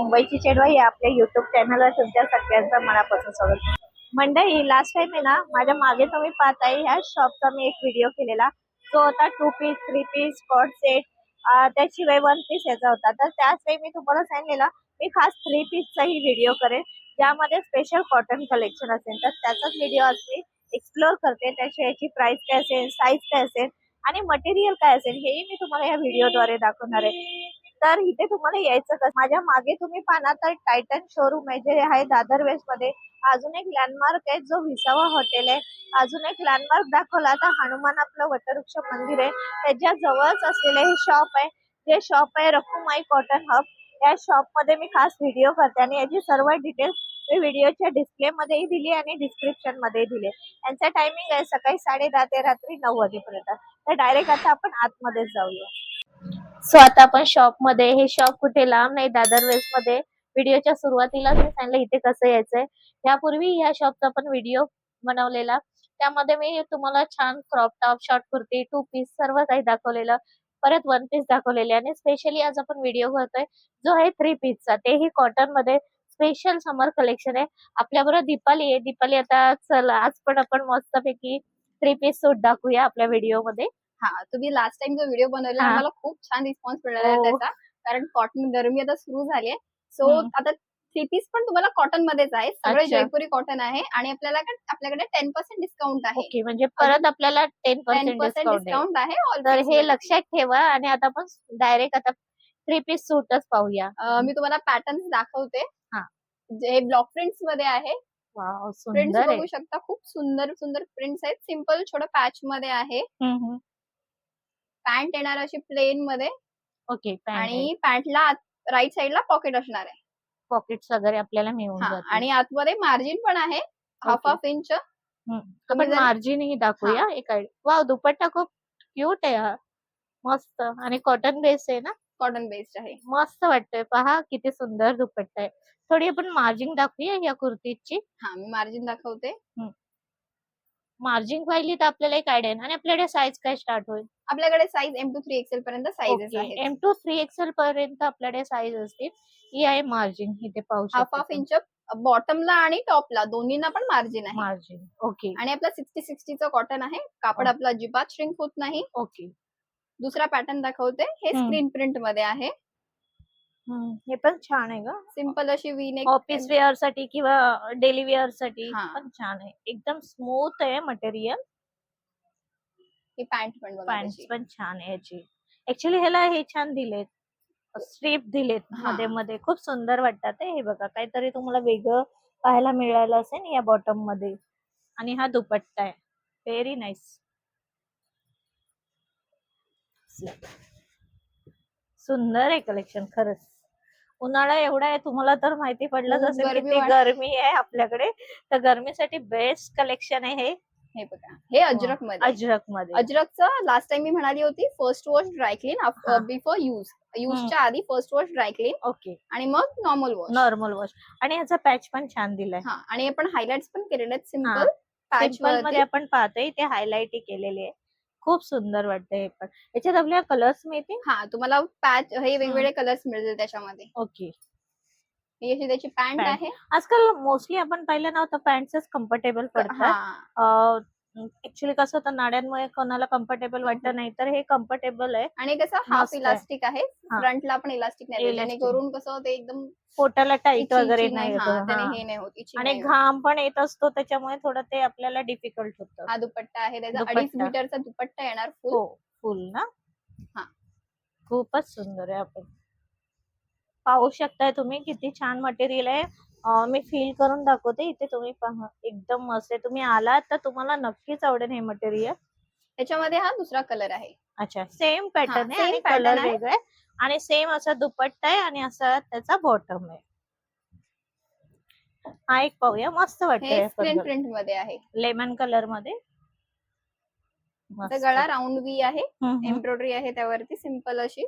मुंबईची चेडवा या आपल्या युट्यूब चॅनलवर तुमच्या सगळ्यांचं मनापासून स्वागत. मंडळी, लास्ट टाइम आहे ना, माझ्या मागे तुम्ही पाहताय ह्या शॉपचा मी एक व्हिडिओ केलेला, जो होता 2 पीस 3 पीस कॉट सेट, त्याशिवाय 1 पीस याचा होता. तर त्याच वेळी मी तुम्हाला सांगितलेलं मी खास 3 पीसचाही व्हिडिओ करेन, ज्यामध्ये स्पेशल कॉटन कलेक्शन असेल. तर त्याचाच व्हिडिओ आज मी एक्सप्लोर करते. त्याशिवाय याची प्राइस काय असेल, साईज काय असेल आणि मटेरियल काय असेल हेही मी तुम्हाला या व्हिडिओद्वारे दाखवणार आहे. तर इथे तुम्हाला यायचं कसं, माझ्या मागे तुम्ही पाहणार तर टायटन शोरूम आहे जे आहे दादर वेस्ट मध्ये. अजून एक लँडमार्क आहे जो विसावा हॉटेल आहे. अजून एक लँडमार्क दाखवला तर हनुमान आपलं वटवृक्ष मंदिर आहे, त्याच्या जवळच असलेलं हे शॉप आहे. जे शॉप आहे रखुमाई कॉटन हब. या शॉप मध्ये मी खास व्हिडिओ करते आणि याची सर्व डिटेल्स मी व्हिडिओच्या डिस्प्ले मध्येही दिली आणि डिस्क्रिप्शन मध्ये दिले. यांचा टायमिंग आहे सकाळी 10:30 ते रात्री 9 वाजेपर्यंत. तर डायरेक्ट आता आपण आतमध्ये जाऊया. सो आता आपण शॉप मध्ये, हे शॉप कुठे लांब नाही, दादर वेस्ट मध्ये. व्हिडिओच्या सुरुवातीला मी सांगितलं इथे कसं यायचंय. यापूर्वी या शॉपचा पण व्हिडिओ बनवलेला, त्यामध्ये मी तुम्हाला छान crop top, short kurti, 2 piece सर्व काही दाखवलेलं. परत 1 पीस दाखवलेले आणि स्पेशली आज आपण व्हिडिओ करतोय जो आहे 3 पीसचा, तेही कॉटन मध्ये. स्पेशल समर कलेक्शन आहे. आपल्याबरोबर दीपाली आहे. दीपाली, आता चल आज पण आपण मस्तपैकी 3 पीस सूट दाखवूया आपल्या व्हिडिओ मध्ये. तुम्ही लास्ट टाइम जो व्हिडिओ बनवलेला आम्हाला खूप छान रिस्पॉन्स मिळाला आहे त्याचा. कारण कॉटन गरमी आता सुरू झाली आहे. सो आता 3 पीस पण तुम्हाला कॉटन मध्येच आहे. सगळे जयपुरी कॉटन आहे आणि आपल्याकडे 10% डिस्काउंट आहे. ओके, म्हणजे परत आपल्याला 10% डिस्काउंट आहे. तर हे लक्षात ठेवा. आणि आता आपण डायरेक्ट आता 3 पीस सूटच पाहूया. मी तुम्हाला पॅटर्न्स दाखवते. जे ब्लॉक प्रिंट्स मध्ये आहे. वाव, प्रिंट्स सुंदर आहे. बघू शकता, खूप सुंदर सुंदर प्रिंट्स आहेत. सिंपल छोटं पॅच मध्ये आहे. पॅन्ट येणार अशी प्लेन मध्ये. ओके, आणि पॅन्टला राईट साइडला पॉकेट असणार आहे. पॉकेट्स वगैरे आपल्याला मिळून जातील. आणि आतमध्ये मार्जिन पण आहे, हाफ इंच. आपण मार्जिन ही दाखवूया. एक वाव, दुपट्टा खूप क्यूट आहे हा, मस्त. आणि कॉटन बेस आहे ना, कॉटन बेस्ड आहे. मस्त वाटतंय. पहा किती सुंदर दुपट्टा आहे. थोडी आपण मार्जिन दाखवूया या कुर्तीची. मी मार्जिन दाखवते. मार्जिन पाहिली तर आपल्याला एक आयडिया आहे. आणि आपल्याकडे साईज काय स्टार्ट होईल? आपल्याकडे साईज M to 3XL पर्यंत साईजेस आहेत. M to 3XL पर्यंत आपल्याकडे साईज असतील. ही आहे मार्जिन, इथे पाहू शकता. हाफ इंच बॉटमला आणि टॉपला दोन्हींना पण मार्जिन आहे. Margin, okay. आणि आपला 60-60चं कॉटन आहे. कापड आपला अजिबात श्रिंक होत नाही. ओके. दुसरा पॅटर्न दाखवते. हे स्क्रीन प्रिंट मध्ये आहे. हे पण छान आहे ग. सिंपल अशी वी नेक, ऑफिस वेअर साठी किंवा डेली वेअर साठी पण छान आहे. एकदम स्मूथ आहे मटेरियल. ही पॅन्ट पण छान आहे याची. ऍक्च्युली ह्याला हे छान दिलेत, स्ट्रीप दिलेत मध्ये मध्ये, खूप सुंदर वाटतात. हे बघा, काहीतरी तुम्हाला वेगळं पाहायला मिळालं असेल या बॉटम मध्ये. आणि हा दुपट्टा आहे, व्हेरी नाईस, सुंदर आहे कलेक्शन खरंच. उन्हाळा एवढा आहे, तुम्हाला तर माहिती पडलंच असेल किती गरमी आहे आपल्याकडे. तर गरमीसाठी बेस्ट कलेक्शन आहे हे. हे बघा, हे अजरक मध्ये. अजरकचं लास्ट टाइम मी म्हणाली होती first wash dry clean before युजच्या आधी first wash dry clean. Okay. आणि मग नॉर्मल वॉश. आणि ह्याचा पॅच पण छान दिलाय. आणि आपण हायलाइट्स पण केलेले आहेत. सिंपल पॅच मध्ये आपण पाहतोय ते हायलाइट केलेले आहे. खूप सुंदर वाटतंय हे पण. याच्यात आपल्याला कलर्स मिळतील. तुम्हाला पॅच हे वेगवेगळे कलर्स मिळतील त्याच्यामध्ये. ओके. ही अशी त्याची पॅन्ट आहे. आजकाल मोस्टली आपण पाहिलं ना, तर पॅन्टच कम्फर्टेबल पडतात. ऍक्च्युली कसं होतं, नाड्यांमुळे कोणाला कम्फर्टेबल वाटत नाही, तर हे कम्फर्टेबल आहे. आणि कसं हाफ इलास्टिक आहे. फ्रंटला पण इलास्टिक नाही, जेणेकरून कसं ते एकदम पोटाला टाईट वगैरे नाही होत. हे नाही होत. आणि घाम पण येत असतो, त्याच्यामुळे थोडं ते आपल्याला डिफिकल्ट होतं. हा दुपट्टा आहे त्याचा 2.5 मीटरचा दुपट्टा येणार. फुल ना. खूपच सुंदर आहे. आपण पाहू शकताय तुम्ही किती छान मटेरियल आहे. मी फील करून दाखवते. इथे तुम्ही पहा, एकदम मस्त आहे. तुम्ही आलात तर तुम्हाला नक्कीच आवडेल हे मटेरियल. त्याच्यामध्ये हा दुसरा कलर आहे. अच्छा, सेम पॅटर्न आहे आणि कलर वेगळा आहे. आणि सेम असा दुपट्टा आहे आणि असा त्याचा बॉटम आहे. हा एक पाहूया, मस्त वाटतंय. स्क्रीन प्रिंट मध्ये आहे, लेमन कलर मध्ये. गळा राऊंड वी आहे, एम्ब्रॉयडरी आहे त्यावरती, सिंपल अशी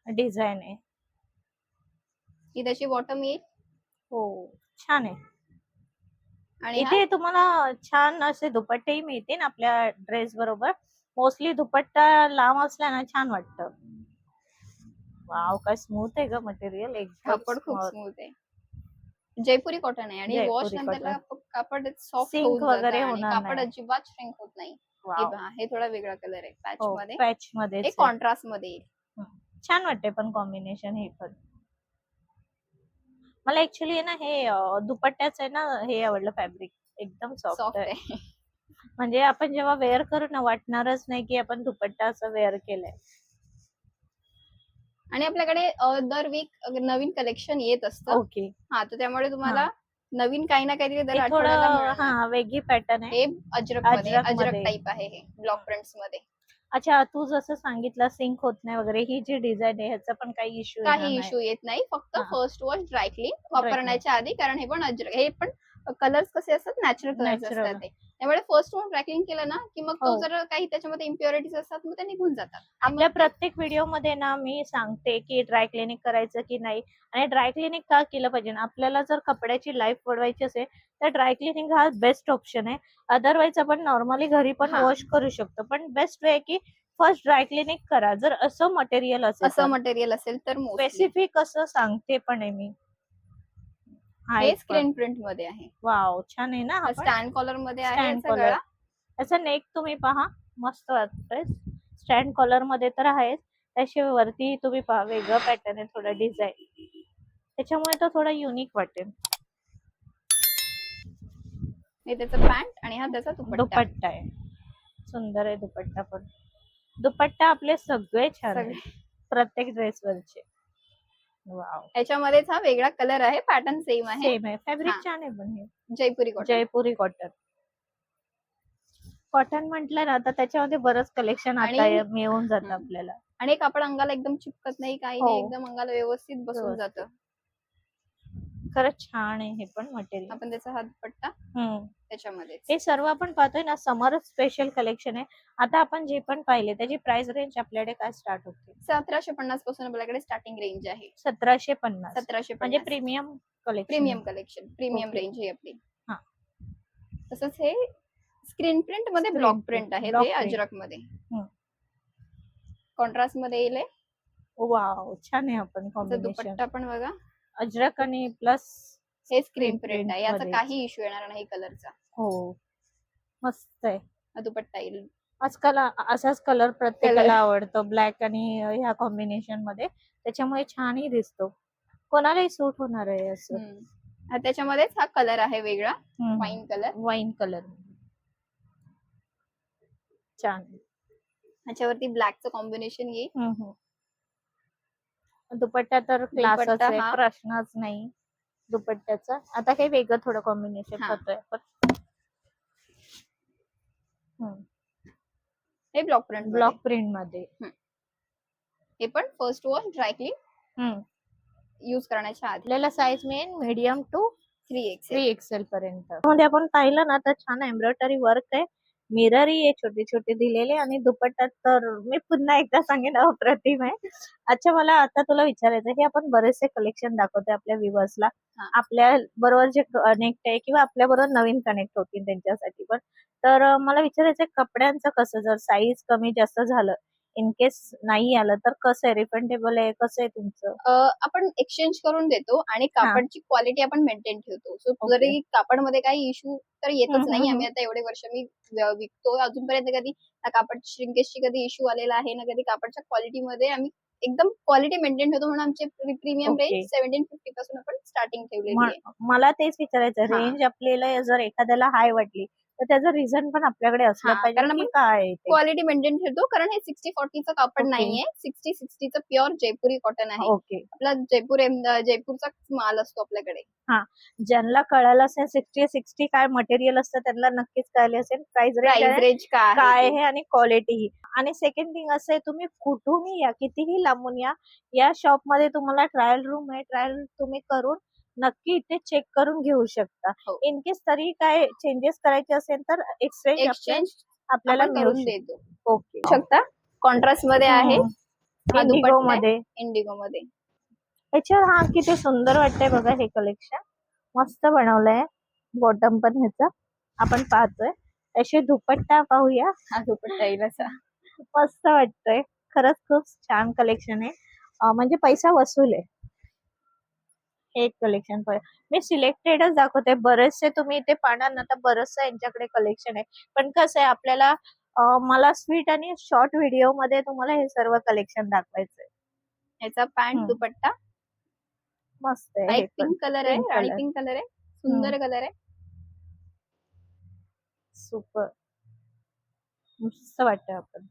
डिझाईन आहे. ही त्याची बॉटम येईल. छान आहे. आणि इथे तुम्हाला छान असे दुपट्टेही मिळतील आपल्या ड्रेस बरोबर. मोस्टली दुपट्टा लांब असला ना, छान वाटतं. वाव, काय स्मूथ आहे ग मटेरियल, एकदम कापड खूप स्मूथ आहे. जयपुरी कॉटन आहे आणि वॉश जयपुरी नंतरला कॉटन, कापड सॉफ्ट सिंक होऊन जातं वगैरे आणि होणार कापड नाही. अजिबात श्रिंक होत नाही. हे वाव, पहा, हे थोडा वेगळा कलर आहे पॅच हो मध्ये. पॅच हे मध्येच आहे. कॉन्ट्रास्ट मध्ये येईल. छान वाटते पण कॉम्बिनेशन हे पण. मला ऍक्च्युली ना हे दुपट्ट्याच आहे ना हे आवडलं फॅब्रिक, एकदम सॉफ्ट सॉफ्ट आहे. आहे. म्हणजे आपण जेव्हा वेअर करू ना वाटणारच नाही की आपण दुपट्टा असं वेअर केलंय. आणि आपल्याकडे दर वीक नवीन कलेक्शन येत असतं. ओके, हा, तर त्यामुळे तुम्हाला नवीन काही ना काहीतरी दर हे आठवड्याला थोडं मिळणार. वेगळी पॅटर्न आहे. हे अजरक मध्ये टाईप आहे, हे ब्लॉक प्रिंट्स मध्ये. अच्छा, तू जसं सांगितलं सिंक होत नाही वगैरे, ही जी डिझाईन आहे ह्याचा पण काही इश्यू येणार काही नाही. इश्यू येत नाही, फक्त हा. First wash dry clean Dry वापरण्याच्या आधी, कारण हे पण अजरक, हे पण कलर्स कसे असतात, नॅचरल कलर्स Natural. असतात ते. त्यामुळे फर्स्ट वॉश ड्राय क्लीन केलं ना की मग तो हो. जर काही त्याच्यामध्ये इम्प्युरिटीज असतात मग ते निघून जातात. आणि आपल्या मग प्रत्येक व्हिडिओ मध्ये ना मी सांगते की ड्राय क्लिनिंग करायचं की नाही, आणि ड्राय क्लिनिंग का केलं पाहिजे. आपल्याला जर कपड्याची लाईफ वाढवायची असेल तर ड्राय क्लिनिंग हा बेस्ट ऑप्शन आहे. अदरवाईज आपण नॉर्मली घरी पण हा. वॉश करू शकतो, पण बेस्ट वे आहे की फर्स्ट ड्राय क्लिनिंग करा जर असं मटेरियल असेल असं तर. मटेरियल असेल तर मोस्टली. स्पेसिफिक असं सांगते पण आहे मी. हे हाईट पण स्क्रीन प्रिंट मध्ये आहे. वाव, छान आहे ना हा पण. स्टँड कॉलर मध्ये आहे स्टँड याचा कॉलर, गळा. याचा नेक तुम्ही पहा, मस्त वाटतोय. स्टँड कॉलर मध्ये तर आहेच, त्याशिवाय वरती तुम्ही पहा वेगळं पॅटर्न आहे, थोडा डिझाईन, त्याच्यामुळे तो थोडा युनिक वाटेल. हे त्याचं पॅन्ट आणि हा त्याचा दुपट्टा. दुपट्टा आहे, सुंदर आहे दुपट्टा पण. दुपट्टा आपले सगळे छान सगळे. आहेत, प्रत्येक ड्रेस वरचे. वाव, याच्यामध्येच हा वेगळा कलर आहे, पॅटर्न सेम आहे. सेम आहे, फॅब्रिक हा. छान आहे पण हे जयपुरी कॉटन. जयपुरी कॉटन. कॉटन म्हटलं ना तर त्याच्यामध्ये बरंच कलेक्शन आता आणि मिळून जातं आपल्याला. आणि कापड अंगाला एकदम चिपकत नाही, काही हो. नाही, एकदम अंगाला व्यवस्थित बसून व्यवस्थित. जातं. खरंच छान आहे हे पण मटेरियल. आपण त्याचा हा दुपट्टा त्याच्यामध्ये. हे सर्व आपण पाहतोय ना समर स्पेशल कलेक्शन आहे. आता आपण जे पण पाहिले त्याची प्राइस रेंज आपल्याकडे काय स्टार्ट होते? 1750 पासून आपल्याकडे स्टार्टिंग रेंज आहे. 1750. 1750 म्हणजे premium collection. Premium collection, premium Okay. Range ही आपली. हा. तसंच हे स्क्रीन प्रिंट मध्ये Screen ब्लॉक print, प्रिंट आहे, block ते print. अजरक मध्ये. हम्म. कॉन्ट्रास्ट मध्ये येईल हे. वाव, छान आहे आपण त्याचा कॉम्बिनेशन. दुपट्टा पण बघा, अजरक आणि प्लस हे स्क्रीन प्रिंट आहे, याचा मध्ये. काही इश्यू येणार नाही कलरचा. हो, मस्त आहे. हा दुपट्टा येईल. आजकाल असाच कलर प्रत्येकाला आवडतो, ब्लॅक आणि ह्या कॉम्बिनेशन मध्ये, त्याच्यामुळे छानही दिसतो, कोणालाही सूट होणार आहे असं. हा, त्याच्यामध्येच हा कलर आहे वेगळा, वाईन कलर. वाईन कलर छान. ह्याच्यावरती ब्लॅकचं कॉम्बिनेशन येईल. दुपट्टा तर क्लासच दुपट्टा आहे, हा. प्रश्नच नाही दुपट्ट्याचा. आता काही वेगळं थोडं कॉम्बिनेशन हा. करतोय आपण. हे ब्लॉक प्रिंट ब्लॉक प्रिंट मध्ये. हे पण first wash dry clean use करण्याच्या आधी. आपल्याला साईज मिळेल मीडियम टू 3XL. 3XL पर्यंत. मध्ये आपण पाहिलं ना तर छान एम्ब्रॉयडरी वर्क आहे, मिररही आहे छोटे छोटे दिलेले, आणि दुपट्टा तर मी पुन्हा एकदा सांगेन अप्रतिम आहे. अच्छा, मला आता तुला विचारायचं, हे आपण बरेचसे कलेक्शन दाखवतोय आपल्या व्ह्युअर्सला, आपल्या बरोबर जे कनेक्ट आहे किंवा आपल्या बरोबर नवीन कनेक्ट होतील त्यांच्यासाठी पण. तर मला विचारायचं कपड्यांचं कसं, जर साईज कमी जास्त झालं, इन केस नाही आलं तर कसं आहे, रिफंडेबल आहे, कसं आहे तुमचं? आपण एक्सचेंज करून देतो आणि कापडची क्वालिटी आपण मेंटेन ठेवतो. सो जरी कापडमध्ये काही इश्यू तर येतच नाही. आम्ही आता एवढे वर्ष मी विकतो, अजूनपर्यंत कधी ना कापड श्रिंकेजची कधी इश्यू आलेला आहे, ना कधी कापडच्या क्वालिटीमध्ये. आम्ही एकदम क्वालिटी मेंटेन ठेवतो, म्हणून आमचे प्रीमियम रेंज 1750 पासून आपण स्टार्टिंग ठेवलेली आहे. मला तेच विचारायचं, रेंज आपल्याला जर एखाद्याला हाय वाटली तर त्याचं रिझन पण आपल्याकडे असलं पाहिजे, कारण की आपण काय क्वालिटी मेंटेन ठेवतो, कारण हे 60-40चं कापड नाहीये, 60-60चं प्युअर जयपुरी कॉटन आहे. ओके. आपला जयपूरचा माल असतो आपल्याकडे. ज्यांना कळालं असेल 60 काय मटेरियल असतं त्यांना नक्कीच कळले असेल प्राइस रेंज काय आहे आणि क्वालिटी. आणि सेकंड थिंग असं आहे, तुम्ही कुठूनही या, कितीही लांबून या शॉप मध्ये तुम्हाला ट्रायल रूम आहे, ट्रायल तुम्ही करून नक्की इथे चेक करून घेऊ शकता. इन केस तरी काय चेंजेस करायचे असेल तर एक्सचेंज आपल्याला करून देतो. ओके. शकता कॉन्ट्रास्ट मध्ये आहे, इंडिगो मध्ये. इंडिगो मध्ये. ह्याच्यावर किती सुंदर वाटतंय बघा हे कलेक्शन, मस्त बनवलंय. बॉटम पण ह्याचा आपण पाहतोय. असे दुपट्टा पाहूया. हा दुपट्टा येईल असा, मस्त वाटतंय, खरंच खूप छान कलेक्शन आहे. म्हणजे पैसा वसूल आहे. हे एक कलेक्शन मी सिलेक्टेडच दाखवते. बरेचसे तुम्ही इथे पाहणार ना तर बरचसं यांच्याकडे कलेक्शन आहे. पण कसं आहे आपल्याला मला स्वीट आणि शॉर्ट व्हिडिओ मध्ये तुम्हाला हे सर्व कलेक्शन दाखवायचंय. ह्याचा पॅन्ट हम्म. दुपट्टा मस्त आहे हा हे एक पण. पिंक कलर पिंक आहे, राणी कलर पिंक कलर आहे, सुंदर कलर आहे. सुपर मस्त वाटतं. आपण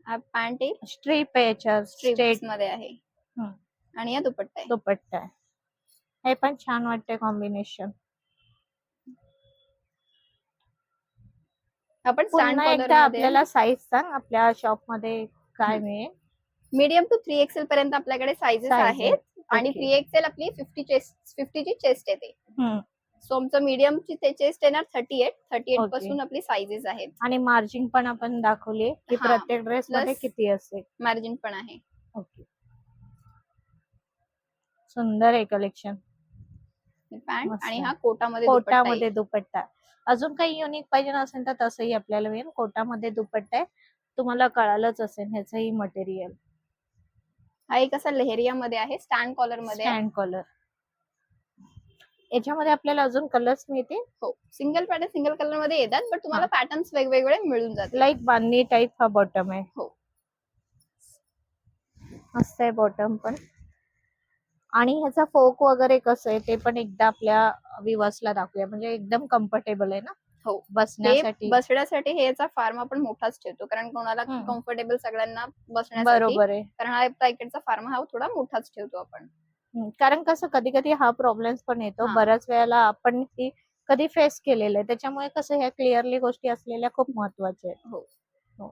हा पॅन्ट आहे, स्ट्रीप आहे याच्यावर स्ट्रिप्स स्ट्रेट मध्ये आहे आणि हा दुपट्टा आहे. दुपट्टा आहे. हे पण छान वाटते कॉम्बिनेशन. आपण सॅन्ड पुन्हा कलर एकदा मध्ये आपल्याला साईज सांग आपल्या शॉप मध्ये काय मिळेल. मीडियम टू 3XL पर्यंत आपल्याकडे साइजेस Size आहेत. आणि Okay. 3XL आपली 50 ची चेस्ट येते. सो आमचं मीडियम ची चेस्ट येणार 38 Okay. पासून आपली साइजेस आहेत. आणि मार्जिन पण आपण दाखवली की हा. प्रत्येक ड्रेस मध्ये Plus किती असेल. मार्जिन पण आहे. ओके सुंदर आहे कलेक्शन. पॅन्ट आणि हा कोटामध्ये दुपट्टा आहे. कोटामध्ये दुपट्टा. अजून काही युनिक पाहिजे असेल तर तसंही आपल्याला मिळेल. कोटामध्ये दुपट्टा आहे. तुम्हाला कळालंच असेल ह्याचंही मटेरियल. हा एक असा लेहरिया मध्ये आहे, स्टँड कॉलर मध्ये आहे. Stand collar. याच्यामध्ये आपल्याला अजून कलर्स मिळतील. हो, सिंगल पॅटर्न सिंगल कलर मध्ये येतात, बट तुम्हाला पॅटर्न्स वेगवेगळे मिळून जातील. लाईक बांधणी टाईप हा बॉटम आहे. हो, मस्त आहे बॉटम पण. आणि ह्याचा फोक वगैरे कसं आहे ते पण एकदा आपल्या विवर्सला दाखवूया. म्हणजे एकदम कम्फर्टेबल आहे ना हो. बसण्यासाठी. बसण्यासाठी हे याचा फार्म आपण मोठाच ठेवतो, कारण कोणाला कम्फर्टेबल सगळ्यांना बसण्यासाठी. बरोबर आहे. कारण हा पॅकेटचा फार्म हा थोडा मोठाच ठेवतो आपण. कारण कसं कधी कधी हा प्रॉब्लेम पण येतो. बऱ्याच वेळेला आपण ती कधी फेस केलेलं आहे. त्याच्यामुळे कसं ह्या क्लिअरली गोष्टी असलेल्या खूप महत्वाच्या आहेत. हो.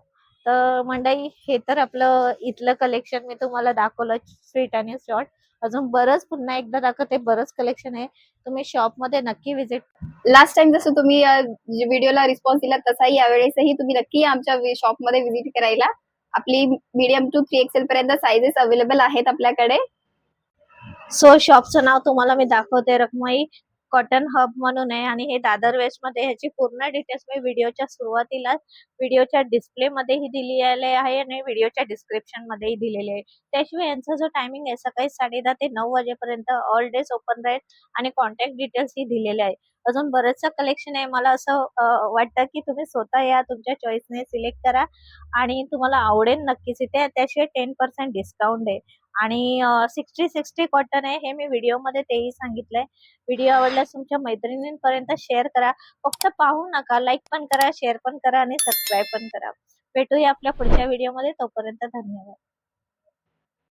तर मंडळी हे तर आपलं इथलं कलेक्शन मी तुम्हाला दाखवलं स्ट्रीट आणि शॉर्ट. अजून बरंच पुन्हा एकदा दाखवते. बरंच कलेक्शन आहे. तुम्ही शॉप मध्ये नक्की विजिट. लास्ट टाइम जसं तुम्ही व्हिडिओला रिस्पॉन्स दिला तसाही यावेळेसही तुम्ही नक्की आमच्या शॉप मध्ये व्हिजिट करायला. आपली मीडियम टू 3XL पर्यंत साइजेस अवेलेबल आहेत आपल्याकडे. सो शॉपचं नाव तुम्हाला मी दाखवते. रखमाई कॉटन हब म्हणून आहे आणि हे दादर वेस्ट मध्ये. ह्याची पूर्ण डिटेल्स मी व्हिडिओच्या सुरुवातीला व्हिडिओच्या डिस्प्ले मध्येही दिलेले आहे आणि व्हिडिओच्या डिस्क्रिप्शन मध्येही दिलेले आहे. त्याशिवाय यांचा जो टायमिंग आहे सकाळी 9:30 ते 9 वाजेपर्यंत ऑल डेज ओपन राहील आणि कॉन्टॅक्ट डिटेल्स ही दिलेले आहे. अजून बरेचसं कलेक्शन आहे. मला असं वाटतं की तुम्ही स्वतः या, तुमच्या चॉईसने सिलेक्ट करा आणि तुम्हाला आवडेल नक्कीच. इथे त्याशिवाय 10% डिस्काउंट आहे आणि 60-60 कॉटन आहे. हे मी व्हिडिओ मध्ये तेही सांगितलंय. व्हिडिओ आवडल्यास तुमच्या मैत्रिणींपर्यंत शेअर करा. फक्त पाहू नका, लाईक पण करा, शेअर पण करा आणि सबस्क्राईब पण करा. भेटूया आपल्या पुढच्या व्हिडिओ मध्ये. तोपर्यंत धन्यवाद.